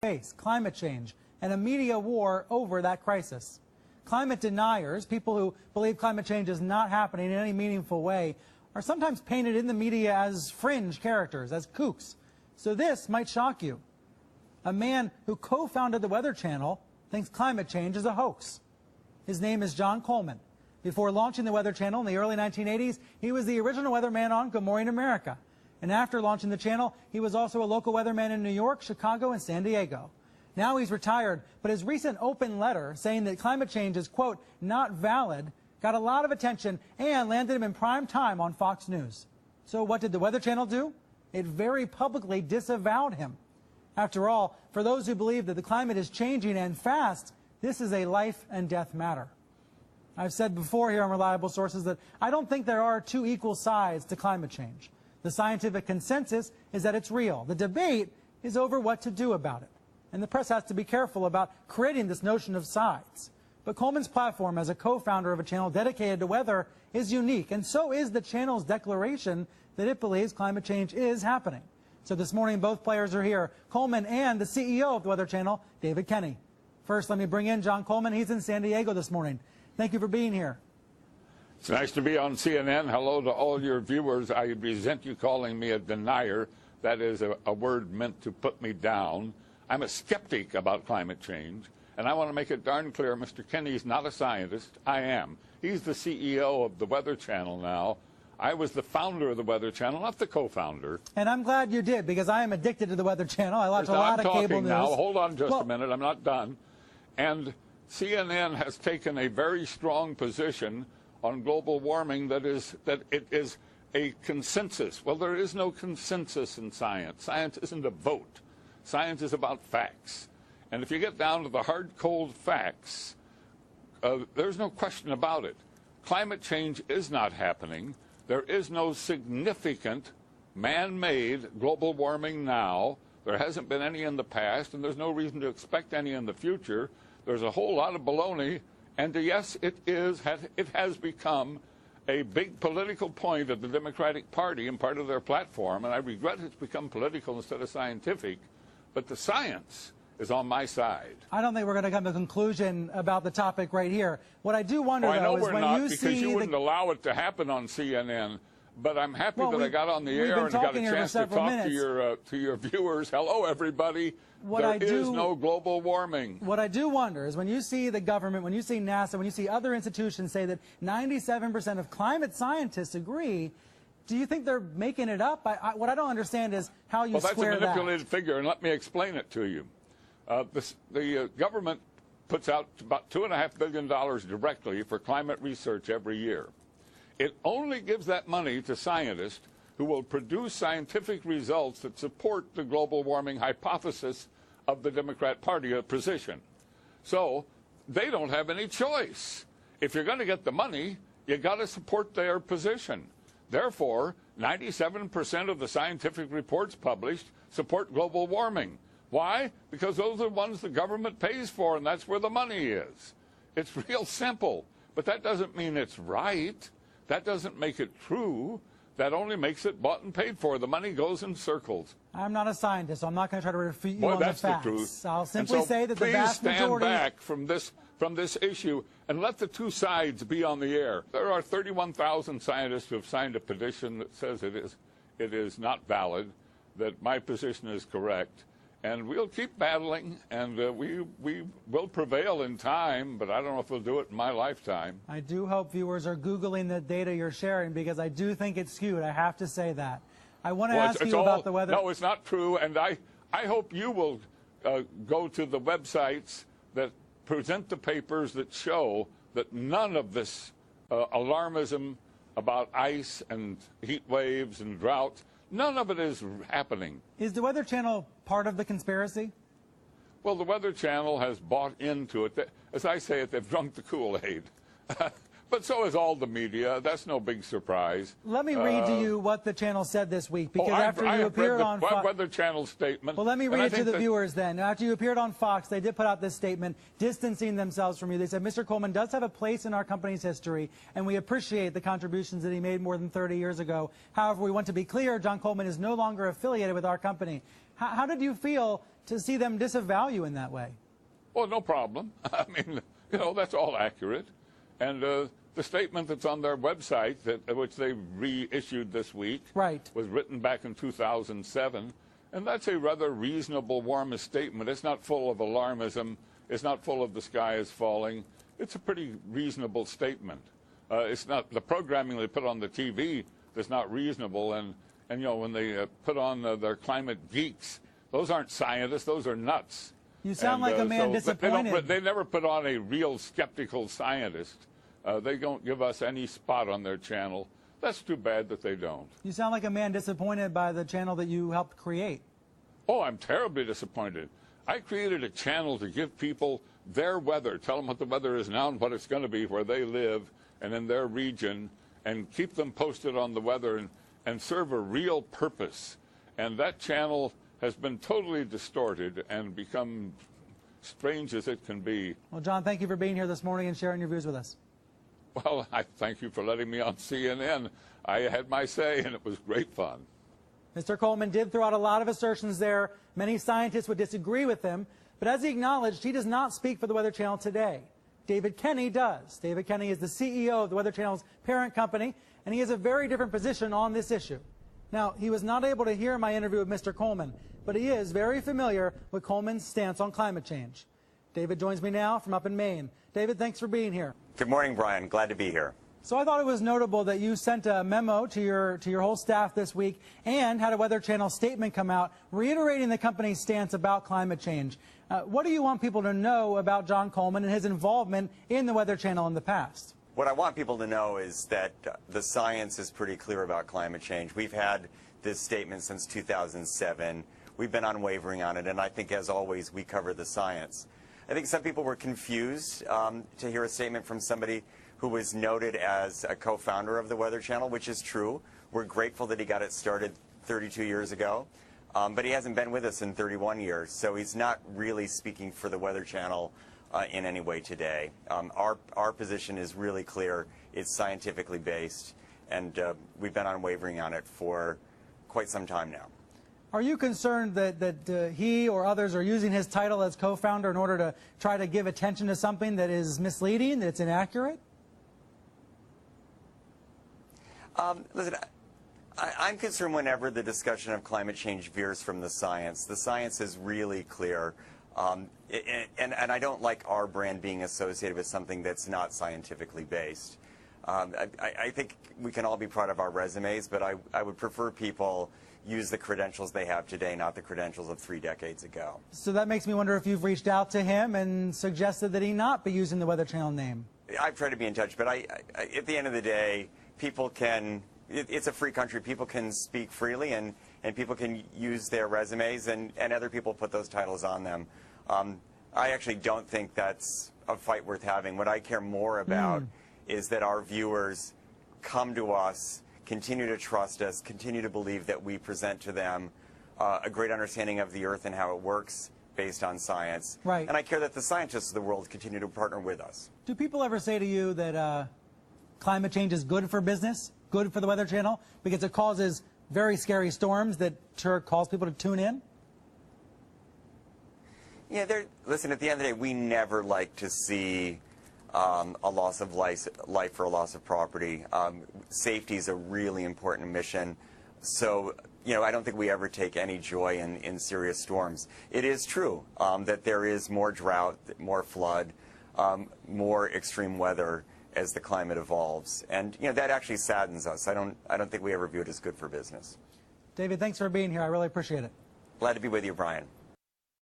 face, climate change, and a media war over that crisis. Climate deniers, people who believe climate change is not happening in any meaningful way, are sometimes painted in the media as fringe characters, as kooks. So this might shock you. A man who co-founded the Weather Channel thinks climate change is a hoax. His name is John Coleman. Before launching the Weather Channel in the early 1980s, he was the original weatherman on Good Morning America. And after launching the channel, he was also a local weatherman in New York, Chicago, and San Diego. Now he's retired, but his recent open letter saying that climate change is, quote, not valid, got a lot of attention and landed him in prime time on Fox News. So what did the Weather Channel do? It very publicly disavowed him. After all, for those who believe that the climate is changing and fast, this is a life and death matter. I've said before here on Reliable Sources that I don't think there are two equal sides to climate change. The scientific consensus is that it's real. The debate is over what to do about it. And the press has to be careful about creating this notion of sides. But Coleman's platform as a co-founder of a channel dedicated to weather is unique, and so is the channel's declaration that it believes climate change is happening. So this morning, both players are here, Coleman and the CEO of the Weather Channel, David Kenny. First, let me bring in John Coleman. He's in San Diego this morning. Thank you for being here. It's nice to be on CNN. Hello to all your viewers. I resent you calling me a denier. That is a word meant to put me down. I'm a skeptic about climate change, and I want to make it darn clear, Mr. Kenny's not a scientist. I am. He's the CEO of the Weather Channel now. I was the founder of the Weather Channel, not the co-founder. And I'm glad you did, because I am addicted to the Weather Channel. I watch a lot of cable news. Now, hold on just a minute. I'm not done. And CNN has taken a very strong position on global warming that it is a consensus. Well, there is no consensus in science. Science isn't a vote. Science is about facts. And if you get down to the hard, cold facts, there's no question about it. Climate change is not happening. There is no significant man-made global warming now. There hasn't been any in the past, and there's no reason to expect any in the future. There's a whole lot of baloney, and yes, it has become a big political point of the Democratic Party and part of their platform, and I regret it's become political instead of scientific, but the science is on my side. I don't think we're going to come to a conclusion about the topic right here. What I do wonder, though, is when you see because you wouldn't allow it to happen on CNN. But I'm happy that I got on the air and got a chance to talk to your viewers. Hello, everybody. There is no global warming. What I do wonder is when you see the government, when you see NASA, when you see other institutions say that 97% of climate scientists agree, do you think they're making it up? What I don't understand is how you square that. Well, that's a manipulated figure, and let me explain it to you. The government puts out about $2.5 billion directly for climate research every year. It only gives that money to scientists who will produce scientific results that support the global warming hypothesis of the Democrat Party position. So they don't have any choice. If you're going to get the money, you got to support their position. Therefore, 97% of the scientific reports published support global warming. Why? Because those are the ones the government pays for, and that's where the money is. It's real simple, but that doesn't mean it's right. That doesn't make it true. That only makes it bought and paid for. The money goes in circles. I'm not a scientist, so I'm not going to try to refute you on the facts. That's the truth. I'll simply say that the vast majority... Please stand back from this issue and let the two sides be on the air. There are 31,000 scientists who have signed a petition that says it is not valid, that my position is correct. And we'll keep battling, and we will prevail in time, but I don't know if we'll do it in my lifetime. I do hope viewers are Googling the data you're sharing, because I do think it's skewed. I have to say that. I want to ask you about the weather. No, it's not true, and I hope you will go to the websites that present the papers that show that none of this alarmism about ice and heat waves and drought, none of it is happening. Is the Weather Channel part of the conspiracy? Well, the Weather Channel has bought into it. As I say it, they've drunk the Kool-Aid. But so has all the media. That's no big surprise. Let me read to you what the channel said this week, because after you appeared on Fox... Weather Channel statement. Well, let me read it to the viewers then. After you appeared on Fox, they did put out this statement distancing themselves from you. They said, Mr. Coleman does have a place in our company's history, and we appreciate the contributions that he made more than 30 years ago. However, we want to be clear, John Coleman is no longer affiliated with our company. How did you feel to see them disavow you in that way. Well, no problem. I mean, you know, that's all accurate. And the statement that's on their website, which they reissued this week, Right. was written back in 2007. And that's a rather reasonable, warmist statement. It's not full of alarmism. It's not full of the sky is falling. It's a pretty reasonable statement. It's not the programming they put on the TV that's not reasonable. And you know, when they put on their climate geeks, those aren't scientists. Those are nuts. You sound like a man disappointed. They never put on a real skeptical scientist. They don't give us any spot on their channel. That's too bad that they don't. You sound like a man disappointed by the channel that you helped create. Oh, I'm terribly disappointed. I created a channel to give people their weather, tell them what the weather is now and what it's going to be where they live and in their region, and keep them posted on the weather and serve a real purpose. And that channel has been totally distorted and become strange as it can be. Well, John, thank you for being here this morning and sharing your views with us. Well, I thank you for letting me on CNN. I had my say, and it was great fun. Mr. Coleman did throw out a lot of assertions there. Many scientists would disagree with him, but as he acknowledged, he does not speak for the Weather Channel today. David Kenny does. David Kenny is the CEO of the Weather Channel's parent company, and he has a very different position on this issue. Now, he was not able to hear my interview with Mr. Coleman, but he is very familiar with Coleman's stance on climate change. David joins me now from up in Maine. David, thanks for being here. Good morning, Brian. Glad to be here. So I thought it was notable that you sent a memo to your whole staff this week and had a Weather Channel statement come out reiterating the company's stance about climate change. What do you want people to know about John Coleman and his involvement in the Weather Channel in the past? What I want people to know is that the science is pretty clear about climate change. We've had this statement since 2007. We've been unwavering on it, and I think, as always, we cover the science. I think some people were confused to hear a statement from somebody who was noted as a co-founder of the Weather Channel, which is true. We're grateful that he got it started 32 years ago, but he hasn't been with us in 31 years, so he's not really speaking for the Weather Channel in any way today. Our position is really clear. It's scientifically based, and we've been unwavering on it for quite some time now. Are you concerned that he or others are using his title as co-founder in order to try to give attention to something that is misleading, that's inaccurate? Listen, I'm concerned whenever the discussion of climate change veers from the science. The science is really clear, and I don't like our brand being associated with something that's not scientifically based. I think we can all be proud of our resumes, but I would prefer people use the credentials they have today, not the credentials of 3 decades ago. So that makes me wonder if you've reached out to him and suggested that he not be using the Weather Channel name. I've tried to be in touch, but at the end of the day, people can, it's a free country, people can speak freely and people can use their resumes and other people put those titles on them. I actually don't think that's a fight worth having. What I care more about is that our viewers come to us, continue to trust us, continue to believe that we present to them a great understanding of the Earth and how it works based on science. Right. And I care that the scientists of the world continue to partner with us. Do people ever say to you that climate change is good for business, good for the Weather Channel, because it causes very scary storms that sure cause people to tune in? Yeah, listen, at the end of the day, we never like to see a loss of life or a loss of property. Safety is a really important mission. So, you know, I don't think we ever take any joy in serious storms. It is true that there is more drought, more flood, more extreme weather as the climate evolves. And, you know, that actually saddens us. I don't think we ever view it as good for business. David, thanks for being here. I really appreciate it. Glad to be with you, Brian.